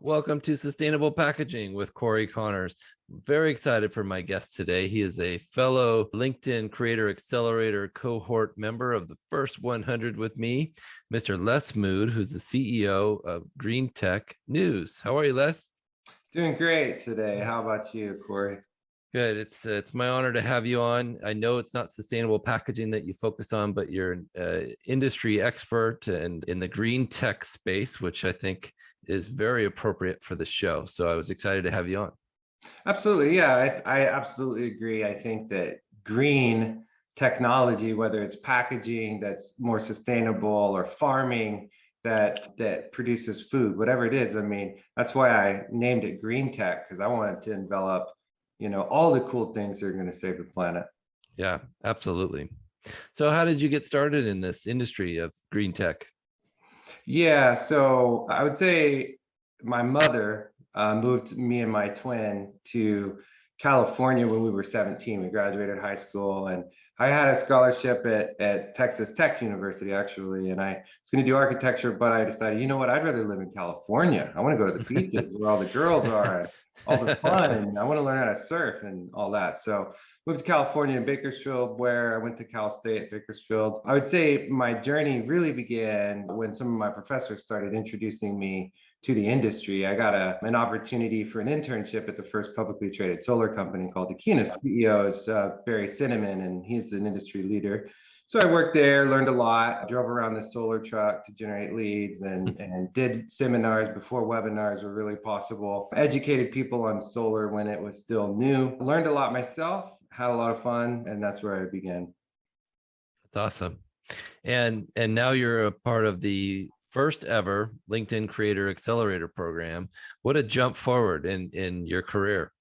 Welcome to Sustainable Packaging with Cory Connors. Very excited for my guest today. He is a fellow LinkedIn Creator Accelerator cohort member of the first 100 with me, Mr. Les Mood, who's the CEO of Green Tech News. How are you, Les? Doing great today. How about you, Cory? Good. It's my honor to have you on. I know it's not sustainable packaging that you focus on, but you're an industry expert and in the green tech space, which I think is very appropriate for the show. So I was excited to have you on. Absolutely. Yeah, I absolutely agree. I think that green technology, whether it's packaging that's more sustainable or farming that produces food, whatever it is, I mean, that's why I named it green tech, because I wanted to envelop, all the cool things that are going to save the planet. Yeah, absolutely. So how did you get started in this industry of green tech? Yeah, so I would say my mother moved me and my twin to California when we were 17. We graduated high school, and I had a scholarship at Texas Tech University, actually, and I was going to do architecture, but I decided, you know what, I'd rather live in California. I want to go to the beaches where all the girls are and all the fun, and I want to learn how to surf and all that. So moved to California in Bakersfield, where I went to Cal State Bakersfield. I would say my journey really began when some of my professors started introducing me to the industry. I got an opportunity for an internship at the first publicly traded solar company called Aquinas. CEO is Barry Cinnamon, and he's an industry leader. So I worked there, learned a lot, drove around the solar truck to generate leads and did seminars before webinars were really possible, educated people on solar when it was still new, learned a lot myself, had a lot of fun, and that's where I began. That's awesome. And now you're a part of the first ever LinkedIn Creator Accelerator program. What a jump forward in your career.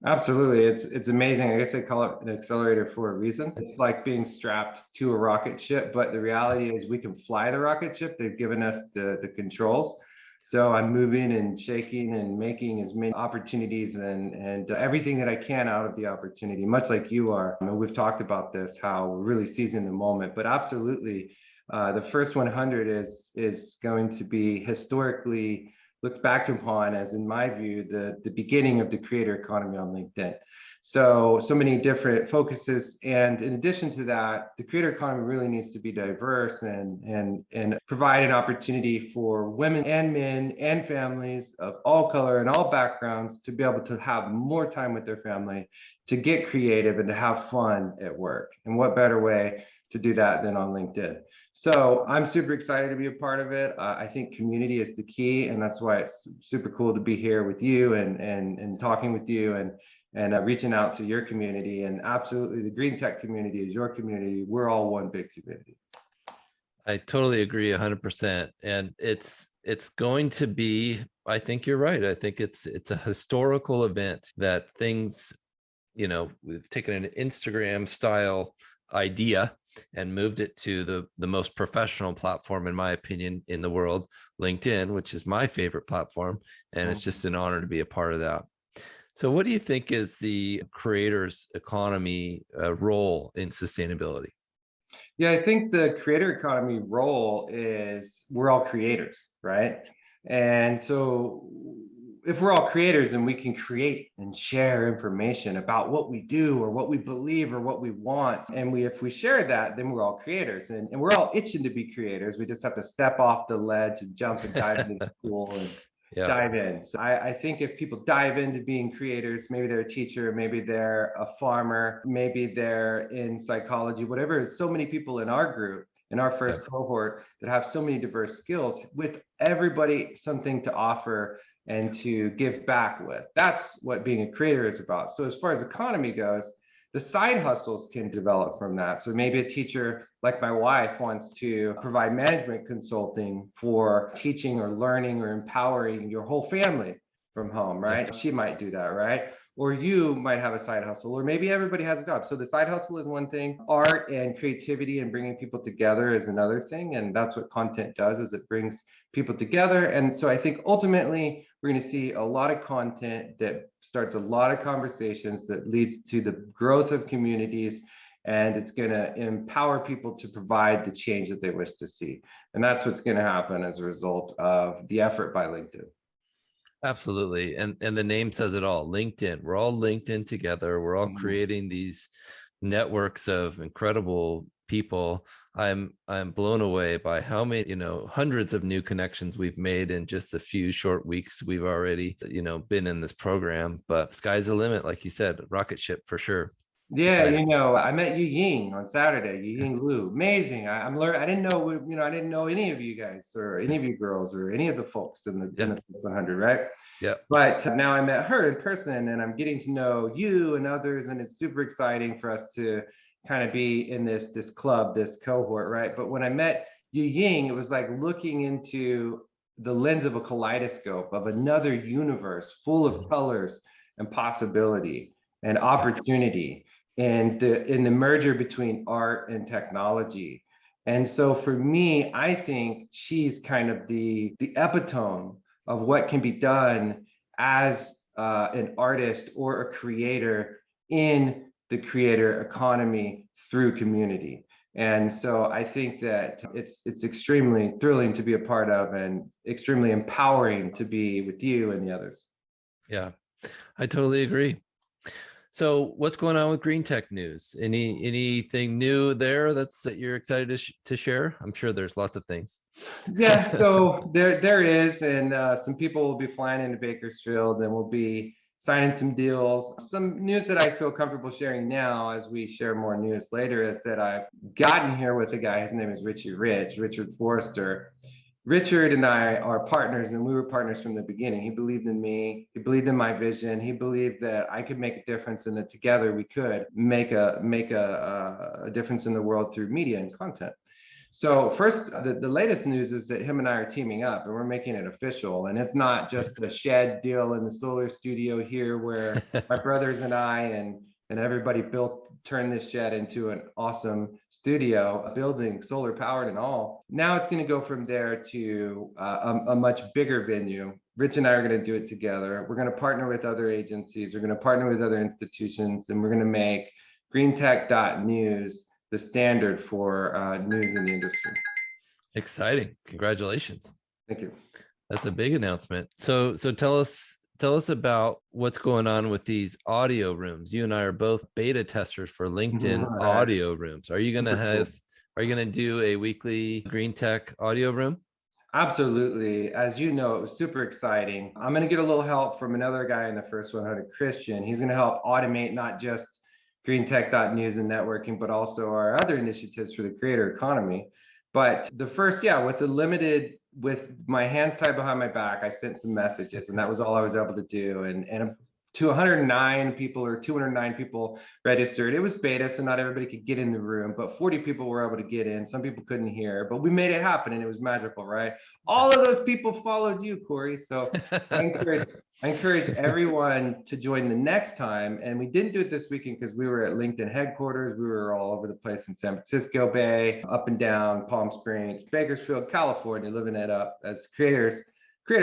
Absolutely. It's amazing. I guess they call it an accelerator for a reason. It's like being strapped to a rocket ship, but the reality is we can fly the rocket ship. They've given us the controls. So I'm moving and shaking and making as many opportunities and everything that I can out of the opportunity, much like you are. I mean, we've talked about this, how we're really seizing the moment, but absolutely, the first 100 is going to be historically looked back upon as, in my view, the beginning of the creator economy on LinkedIn. So many different focuses. And in addition to that, the creator economy really needs to be diverse and provide an opportunity for women and men and families of all color and all backgrounds to be able to have more time with their family, to get creative and to have fun at work. And what better way to do that than on LinkedIn? So I'm super excited to be a part of it. I think community is the key, and that's why it's super cool to be here with you and talking with you and reaching out to your community. And absolutely, the green tech community is your community. We're all one big community. I totally agree 100%. And it's going to be, I think you're right. I think it's a historical event that things, we've taken an Instagram style idea and moved it to the most professional platform, in my opinion, in the world, LinkedIn, which is my favorite platform. And it's just an honor to be a part of that. So what do you think is the creators economy role in sustainability? Yeah, I think the creator economy role is we're all creators, right? And so if we're all creators, then we can create and share information about what we do or what we believe or what we want. And if we share that, then we're all creators, and we're all itching to be creators. We just have to step off the ledge and jump and dive into the pool and dive in. So I think if people dive into being creators, maybe they're a teacher, maybe they're a farmer, maybe they're in psychology, whatever. So many people in our group, in our first cohort, that have so many diverse skills, with everybody something to offer and to give back with. That's what being a creator is about. So as far as economy goes, the side hustles can develop from that. So maybe a teacher like my wife wants to provide management consulting for teaching or learning or empowering your whole family from home, right? She might do that, right? Or you might have a side hustle, or maybe everybody has a job. So the side hustle is one thing. Art and creativity and bringing people together is another thing. And that's what content does, is it brings people together. And so I think ultimately we're going to see a lot of content that starts a lot of conversations that leads to the growth of communities, and it's going to empower people to provide the change that they wish to see. And that's what's going to happen as a result of the effort by LinkedIn. Absolutely. And the name says it all. LinkedIn. We're all linked in together. We're all Mhm. creating these networks of incredible people. I'm blown away by how many, hundreds of new connections we've made in just a few short weeks we've already, been in this program. But sky's the limit, like you said, rocket ship for sure. It's Yeah, exciting. I met Yu Ying on Saturday. Yu Yeah. Ying Lu, amazing. I'm learning. I didn't know, I didn't know any of you guys or any of you girls or any of the folks in Yeah. the 100, right? Yeah. But now I met her in person, and I'm getting to know you and others, and it's super exciting for us to kind of be in this club, this cohort, right? But when I met Yu Ying, it was like looking into the lens of a kaleidoscope of another universe full of Mhm. colors and possibility and Yeah. opportunity, and in the merger between art and technology. And so for me, I think she's kind of the epitome of what can be done as an artist or a creator in the creator economy through community. And so I think that it's extremely thrilling to be a part of and extremely empowering to be with you and the others. Yeah. I totally agree. So what's going on with green tech news? Anything new there that you're excited to share? I'm sure there's lots of things. Yeah, so there is, and some people will be flying into Bakersfield, and we'll be signing some deals. Some news that I feel comfortable sharing now, as we share more news later, is that I've gotten here with a guy. His name is Richard Forrester. Richard and I are partners, and we were partners from the beginning. He believed in me. He believed in my vision. He believed that I could make a difference, and that together we could make a difference in the world through media and content. So first, the latest news is that him and I are teaming up, and we're making it official. And it's not just a shed deal in the solar studio here where my brothers and I and everybody turned this shed into an awesome studio, a building, solar powered and all. Now it's going to go from there to a much bigger venue. Rich and I are going to do it together. We're going to partner with other agencies. We're going to partner with other institutions, and we're going to make greentech.news the standard for news in the industry. Exciting. Congratulations. Thank you. That's a big announcement. So tell us about what's going on with these audio rooms. You and I are both beta testers for LinkedIn All right. audio rooms. Are you gonna Super cool. have are you gonna do a weekly green tech audio room? Absolutely. As you know, it was super exciting. I'm going to get a little help from another guy in the first 100, Christian. He's going to help automate not just greentech.news and networking, but also our other initiatives for the creator economy. But the first, yeah, with my hands tied behind my back, I sent some messages, and that was all I was able to do. And to 109 people or 209 people registered. It was beta, so not everybody could get in the room, but 40 people were able to get in. Some people couldn't hear, but we made it happen, and it was magical, right? All of those people followed you, Cory. So I encourage I encourage everyone to join the next time. And we didn't do it this weekend because we were at LinkedIn headquarters. We were all over the place in San Francisco Bay, up and down Palm Springs, Bakersfield, California, living it up as creator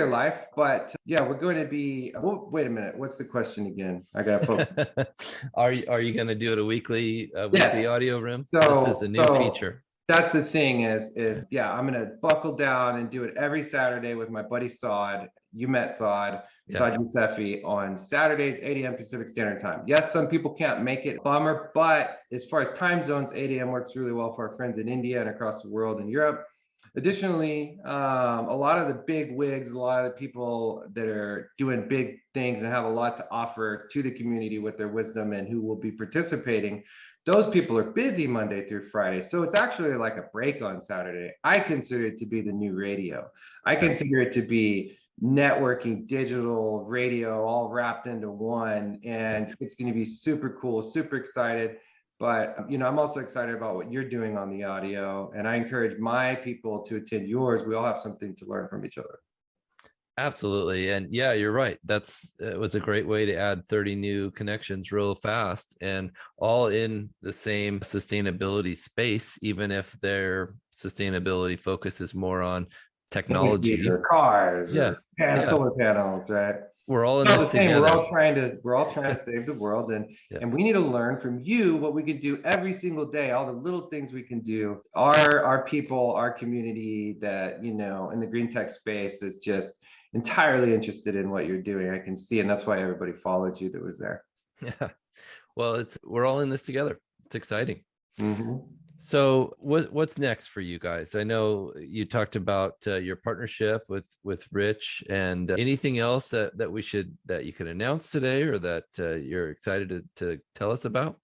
life. But yeah, we're going to be, well, wait a minute. What's the question again? I got to focus. Are you going to do it a weekly Yes. audio room? This is So a new so feature. that's the thing is yeah, I'm gonna buckle down and do it every Saturday with my buddy Saad. You met Saad, Yeah. Saad Yousefi on Saturdays, 8 a.m. Pacific Standard Time. Yes, some people can't make it, bummer, but as far as time zones, 8 a.m. works really well for our friends in India and across the world in Europe. Additionally, a lot of the big wigs, a lot of the people that are doing big things and have a lot to offer to the community with their wisdom and who will be participating, those people are busy Monday through Friday. So it's actually like a break on Saturday. I consider it to be the new radio. I Yeah. consider it to be networking, digital, radio, all wrapped into one. Yeah. And it's going to be super cool, super excited. But I'm also excited about what you're doing on the audio. And I encourage my people to attend yours. We all have something to learn from each other. Absolutely. And yeah, you're right. It was a great way to add 30 new connections real fast and all in the same sustainability space, even if their sustainability focus is more on Energy technology. or cars Yeah. or Yeah. solar panels, right? We're all in No, this the same. We're together. all trying to save the world, and Yeah. and we need to learn from you what we can do every single day. All the little things we can do. Our people, our community that in the green tech space is just entirely interested in what you're doing. I can see, and that's why everybody followed you that was there. Yeah. Well, we're all in this together. It's exciting. Hmm. So what's next for you guys? I know you talked about your partnership with Rich, and anything else that you can announce today, or that you're excited to tell us about?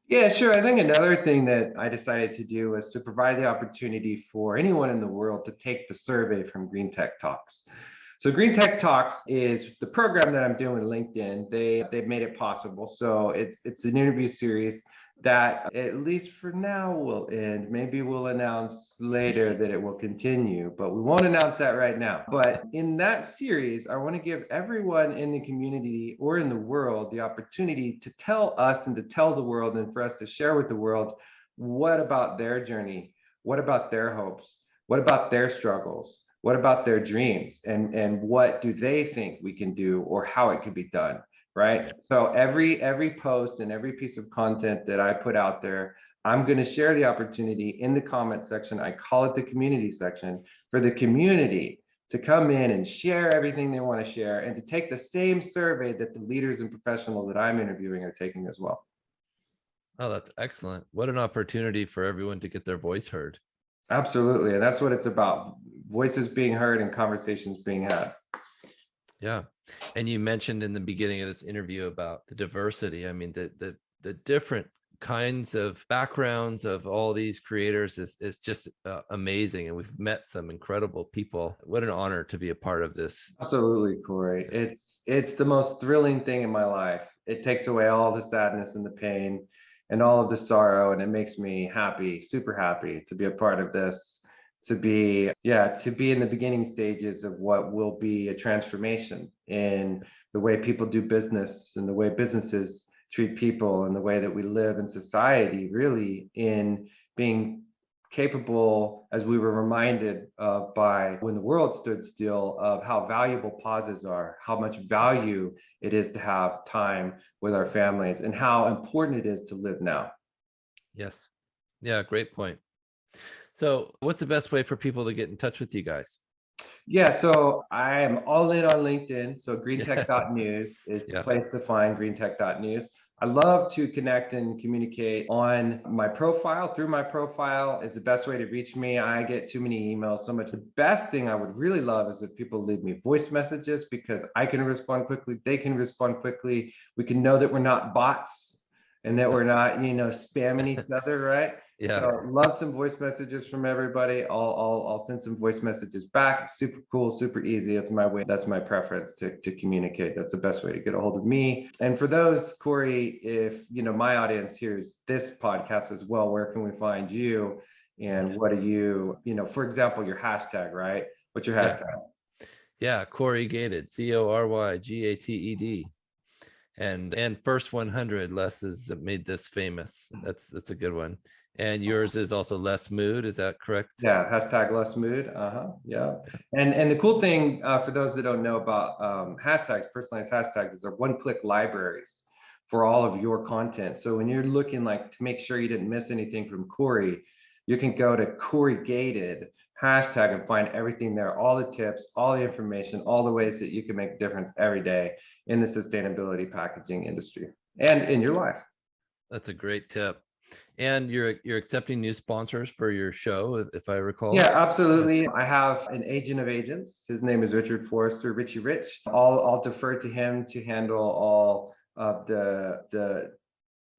Yeah, sure. I think another thing that I decided to do was to provide the opportunity for anyone in the world to take the survey from Green Tech Talks. So Green Tech Talks is the program that I'm doing with LinkedIn. They've made it possible. So it's an interview series that, at least for now, will end. Maybe we'll announce later that it will continue, but we won't announce that right now. But in that series, I want to give everyone in the community or in the world the opportunity to tell us and to tell the world, and for us to share with the world, what about their journey? What about their hopes? What about their struggles? What about their dreams? And what do they think we can do, or how it could be done? Right. So every post and every piece of content that I put out there, I'm going to share the opportunity in the comment section. I call it the community section, for the community to come in and share everything they want to share, and to take the same survey that the leaders and professionals that I'm interviewing are taking as well. Oh, that's excellent. What an opportunity for everyone to get their voice heard. Absolutely. And that's what it's about. Voices being heard and conversations being had. Yeah. And you mentioned in the beginning of this interview about the diversity. I mean, the different kinds of backgrounds of all these creators is just amazing. And we've met some incredible people. What an honor to be a part of this. Absolutely, Cory. It's the most thrilling thing in my life. It takes away all the sadness and the pain and all of the sorrow, and it makes me happy, super happy to be a part of this, to be in the beginning stages of what will be a transformation in the way people do business and the way businesses treat people and the way that we live in society, really, in being capable, as we were reminded of by when the world stood still, of how valuable pauses are, how much value it is to have time with our families, and how important it is to live now. Yes. Yeah, great point. So what's the best way for people to get in touch with you guys? Yeah, so I am all in on LinkedIn. So Yeah. greentech.news is the Yeah. place to find greentech.news. I love to connect and communicate on my profile. Through my profile is the best way to reach me. I get too many emails so much. The best thing I would really love is if people leave me voice messages, because I can respond quickly, they can respond quickly. We can know that we're not bots and that we're not, spamming each other, right? Yeah. So love some voice messages from everybody. I'll send some voice messages back. Super cool, super easy. That's my way. That's my preference to communicate. That's the best way to get a hold of me. And for those, Cory, if my audience hears this podcast as well, where can we find you? And what do for example, your hashtag, right? What's your Yeah. hashtag? Yeah. Cory Gated, CoryGated. And first 100 Les has made this famous. That's a good one. And yours is also Less Mood, is that correct? Yeah, hashtag less mood. Yeah. And the cool thing, for those that don't know about hashtags, personalized hashtags, is they're one-click libraries for all of your content. So when you're looking, like, to make sure you didn't miss anything from Cory, you can go to Cory Gated hashtag and find everything there, all the tips, all the information, all the ways that you can make a difference every day in the sustainability packaging industry and in your life. That's a great tip. And you're accepting new sponsors for your show, if I recall. Yeah, Yeah. absolutely. I have an agent of agents. His name is Richard Forrester, Richie Rich. I'll defer to him to handle all of the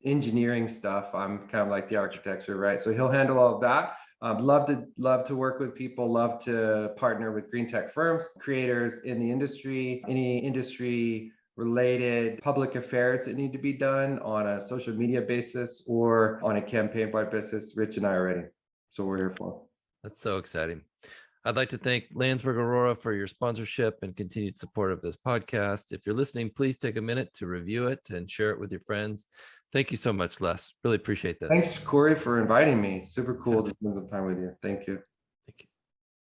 engineering stuff. I'm kind of like the architecture, right? So he'll handle all of that. Love to work with people. Love to partner with green tech firms, creators in the industry, any industry related public affairs that need to be done on a social media basis or on a campaign wide basis. Rich and I are ready. So we're here for. That's so exciting. I'd like to thank Landsberg Aurora for your sponsorship and continued support of this podcast. If you're listening, please take a minute to review it and share it with your friends. Thank you so much, Les. Really appreciate this. Thanks, Cory, for inviting me. Super Yeah. cool to spend some time with you. Thank you.